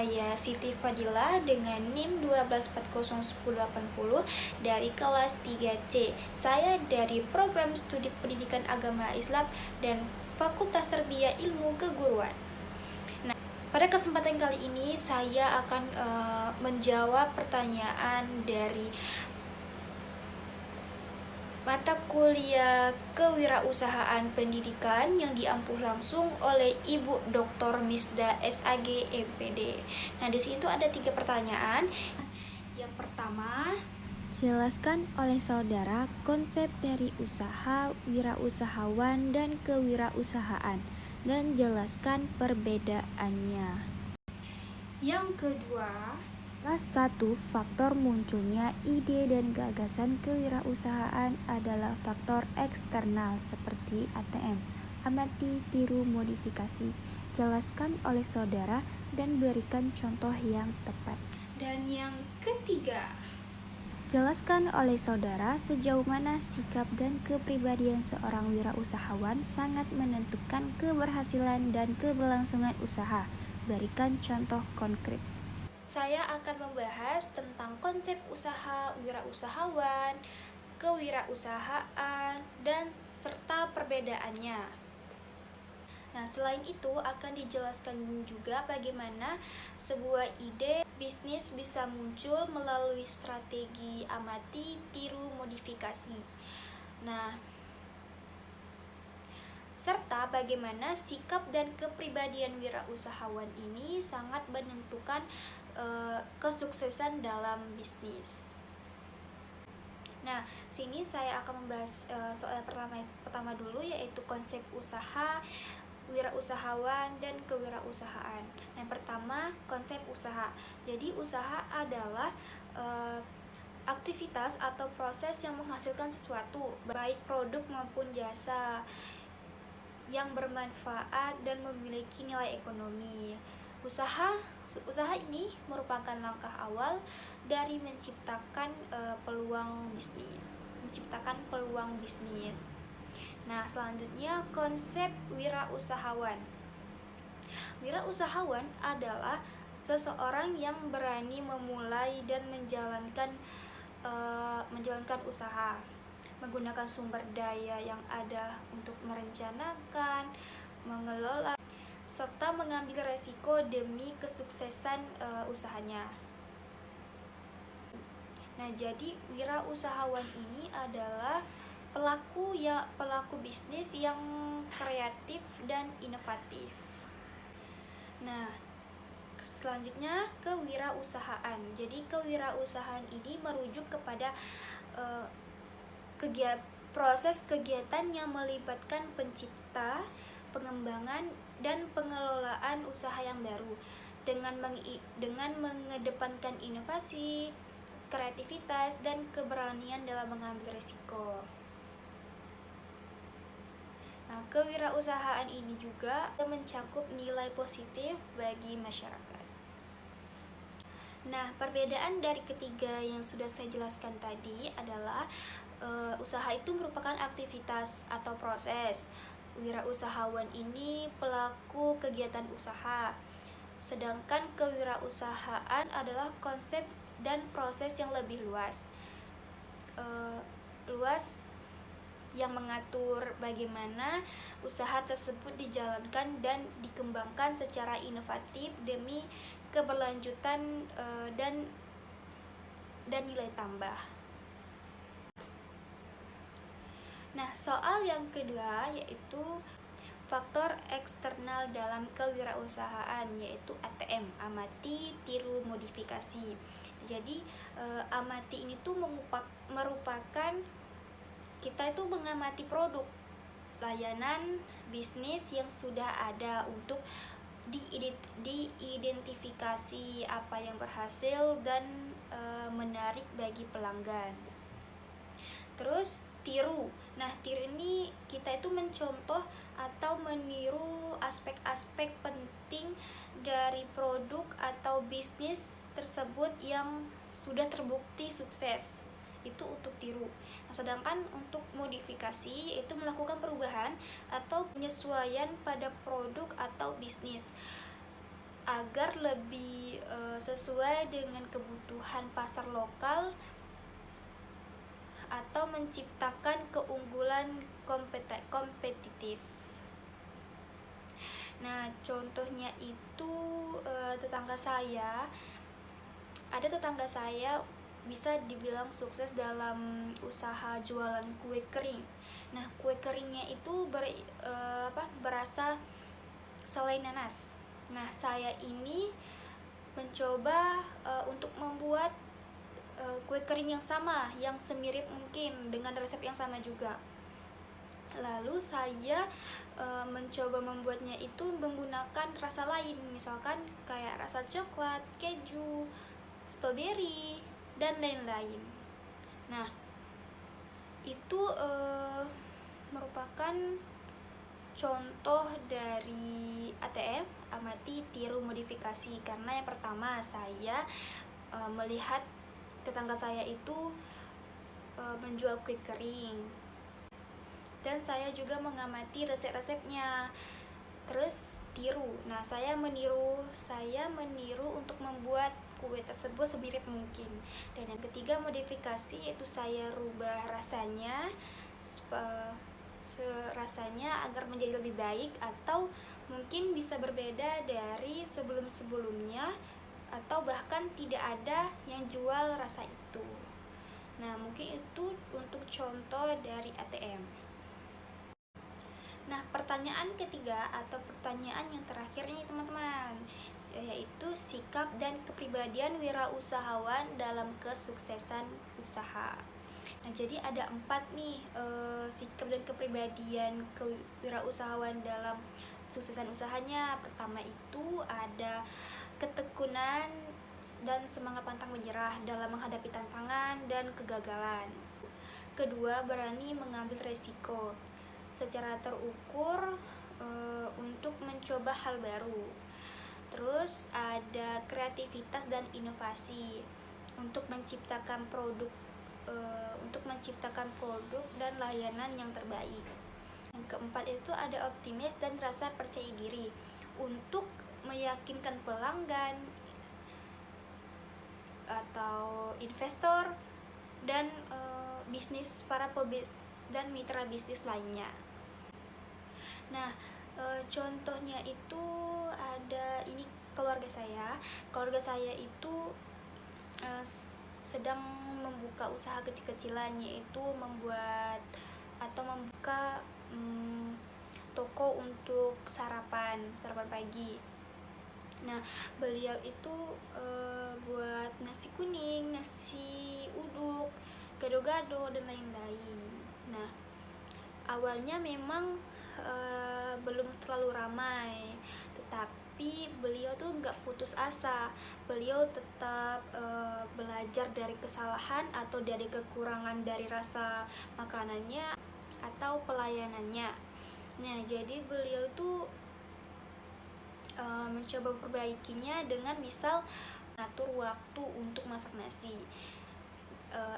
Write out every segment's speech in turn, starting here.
saya Siti Fadila dengan NIM 124011080 dari kelas 3C. Saya dari Program Studi Pendidikan Agama Islam dan Fakultas Tarbiyah Ilmu Keguruan. Nah, pada kesempatan kali ini saya akan menjawab pertanyaan dari mata kuliah Kewirausahaan Pendidikan yang diampuh langsung oleh Ibu Dr. Misda SAG MPD. Nah, di situ ada 3 pertanyaan. Yang pertama, jelaskan oleh saudara konsep dari usaha, wirausahawan, dan kewirausahaan, dan jelaskan perbedaannya. Yang kedua, Salah satu faktor munculnya ide dan gagasan kewirausahaan adalah faktor eksternal seperti ATM, amati, tiru, modifikasi. Jelaskan oleh saudara dan berikan contoh yang tepat. Dan yang ketiga, jelaskan oleh saudara sejauh mana sikap dan kepribadian seorang wirausahawan sangat menentukan keberhasilan dan keberlangsungan usaha. Berikan contoh konkret. Saya akan membahas tentang konsep usaha, wirausahawan, kewirausahaan, dan serta perbedaannya. Nah, selain itu akan dijelaskan juga bagaimana sebuah ide bisnis bisa muncul melalui strategi amati, tiru, modifikasi. Nah, serta bagaimana sikap dan kepribadian wirausahawan ini sangat menentukan kesuksesan dalam bisnis. Nah, sini saya akan membahas soal pertama dulu, yaitu konsep usaha, wirausahawan, dan kewirausahaan. Yang pertama, konsep usaha. Jadi usaha adalah aktivitas atau proses yang menghasilkan sesuatu, baik produk maupun jasa, yang bermanfaat dan memiliki nilai ekonomi. Usaha ini merupakan langkah awal dari menciptakan peluang bisnis. Nah, selanjutnya konsep wirausahawan. Wirausahawan adalah seseorang yang berani memulai dan menjalankan usaha, menggunakan sumber daya yang ada untuk merencanakan, mengelola, serta mengambil resiko demi kesuksesan usahanya. Nah, jadi wirausahawan ini adalah pelaku bisnis yang kreatif dan inovatif. Nah, selanjutnya kewirausahaan. Jadi kewirausahaan ini merujuk kepada proses kegiatan yang melibatkan pencipta, pengembangan, dan pengelolaan usaha yang baru dengan mengedepankan inovasi, kreativitas, dan keberanian dalam mengambil risiko. Nah, kewirausahaan ini juga mencakup nilai positif bagi masyarakat. Nah, perbedaan dari ketiga yang sudah saya jelaskan tadi adalah usaha itu merupakan aktivitas atau proses. Wirausahawan ini pelaku kegiatan usaha. Sedangkan kewirausahaan adalah konsep dan proses yang lebih luas. Yang mengatur bagaimana usaha tersebut dijalankan dan dikembangkan secara inovatif demi keberlanjutan dan nilai tambah. Nah, soal yang kedua yaitu faktor eksternal dalam kewirausahaan, yaitu ATM, amati, tiru, modifikasi. Jadi amati ini tuh merupakan kita itu mengamati produk, layanan, bisnis yang sudah ada untuk diidentifikasi apa yang berhasil dan menarik bagi pelanggan. Terus tiru. Nah, tiru ini kita itu mencontoh atau meniru aspek-aspek penting dari produk atau bisnis tersebut yang sudah terbukti sukses. Itu untuk tiru. Nah, sedangkan untuk modifikasi yaitu melakukan perubahan atau penyesuaian pada produk atau bisnis. agar lebih sesuai dengan kebutuhan pasar lokal atau menciptakan keunggulan kompetitif. Nah, contohnya itu ada tetangga saya bisa dibilang sukses dalam usaha jualan kue kering. Nah, kue keringnya itu berasa selai nanas. Nah, saya ini mencoba untuk membuat kue kering yang sama, yang semirip mungkin dengan resep yang sama juga. Lalu saya mencoba membuatnya itu menggunakan rasa lain, misalkan kayak rasa coklat, keju, stroberi, dan lain-lain. Nah, itu merupakan contoh dari ATM, amati, tiru, modifikasi. Karena yang pertama saya melihat tetangga saya itu menjual kue kering, dan saya juga mengamati resep-resepnya, terus tiru. Nah, saya meniru untuk membuat kue tersebut semirip mungkin. Dan yang ketiga modifikasi, yaitu saya rubah rasanya agar menjadi lebih baik, atau mungkin bisa berbeda dari sebelum-sebelumnya, atau bahkan tidak ada yang jual rasa itu. Nah, mungkin itu untuk contoh dari ATM. Nah, pertanyaan ketiga atau pertanyaan yang terakhir nih teman-teman, yaitu sikap dan kepribadian wirausahawan dalam kesuksesan usaha. Nah, jadi ada 4 nih sikap dan kepribadian kewirausahawan dalam kesuksesan usahanya. Pertama itu ada ketekunan dan semangat pantang menyerah dalam menghadapi tantangan dan kegagalan. Kedua, berani mengambil resiko secara terukur untuk mencoba hal baru. Terus ada kreativitas dan inovasi untuk menciptakan produk dan layanan yang terbaik. Yang keempat itu ada optimis dan rasa percaya diri untuk meyakinkan pelanggan atau investor dan para pebisnis dan mitra bisnis lainnya. Nah, contohnya itu ada ini keluarga saya. Keluarga saya itu sedang membuka usaha kecil-kecilan, yaitu membuka toko untuk sarapan pagi. Nah, beliau itu buat nasi kuning, nasi uduk, gado-gado, dan lain-lain. Nah, awalnya memang belum terlalu ramai, tetapi beliau tuh nggak putus asa. Beliau tetap belajar dari kesalahan atau dari kekurangan dari rasa makanannya atau pelayanannya. Nah, jadi beliau tuh mencoba memperbaikinya dengan misal mengatur waktu untuk masak nasi,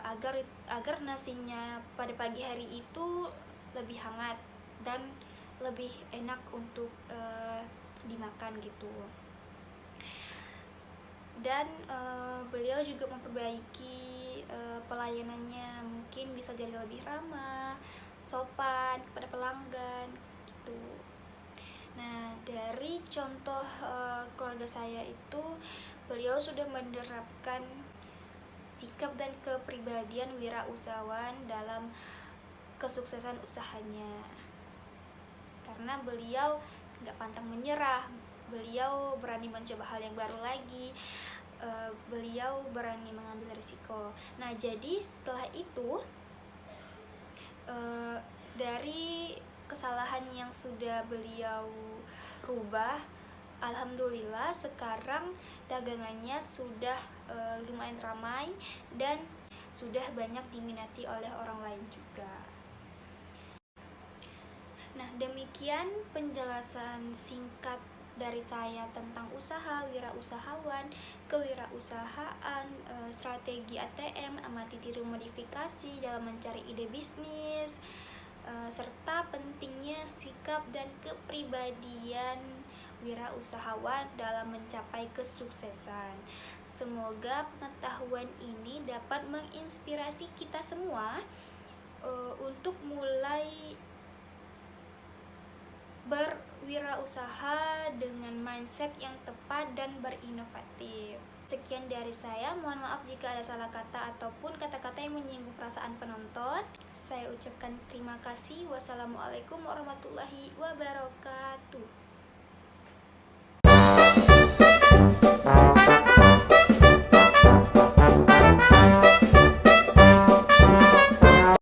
agar nasinya pada pagi hari itu lebih hangat dan lebih enak untuk dimakan gitu. Dan beliau juga memperbaiki pelayanannya, mungkin bisa jadi lebih ramah, sopan kepada pelanggan gitu. Nah, dari contoh keluarga saya itu, beliau sudah menerapkan sikap dan kepribadian wirausahawan dalam kesuksesan usahanya. Karena beliau nggak pantang menyerah, beliau berani mencoba hal yang baru lagi, beliau berani mengambil risiko. Nah, jadi setelah itu dari kesalahan yang sudah beliau rubah, alhamdulillah sekarang dagangannya sudah lumayan ramai dan sudah banyak diminati oleh orang lain juga. Nah, demikian penjelasan singkat dari saya tentang usaha, wirausahawan, kewirausahaan, strategi ATM, amati tiru modifikasi dalam mencari ide bisnis, serta pentingnya sikap dan kepribadian wirausahawan dalam mencapai kesuksesan. Semoga pengetahuan ini dapat menginspirasi kita semua untuk mulai berwirausaha dengan mindset yang tepat dan berinovatif. Sekian dari saya, mohon maaf jika ada salah kata ataupun kata-kata yang menyinggung perasaan penonton. Saya ucapkan terima kasih. Wassalamualaikum warahmatullahi wabarakatuh.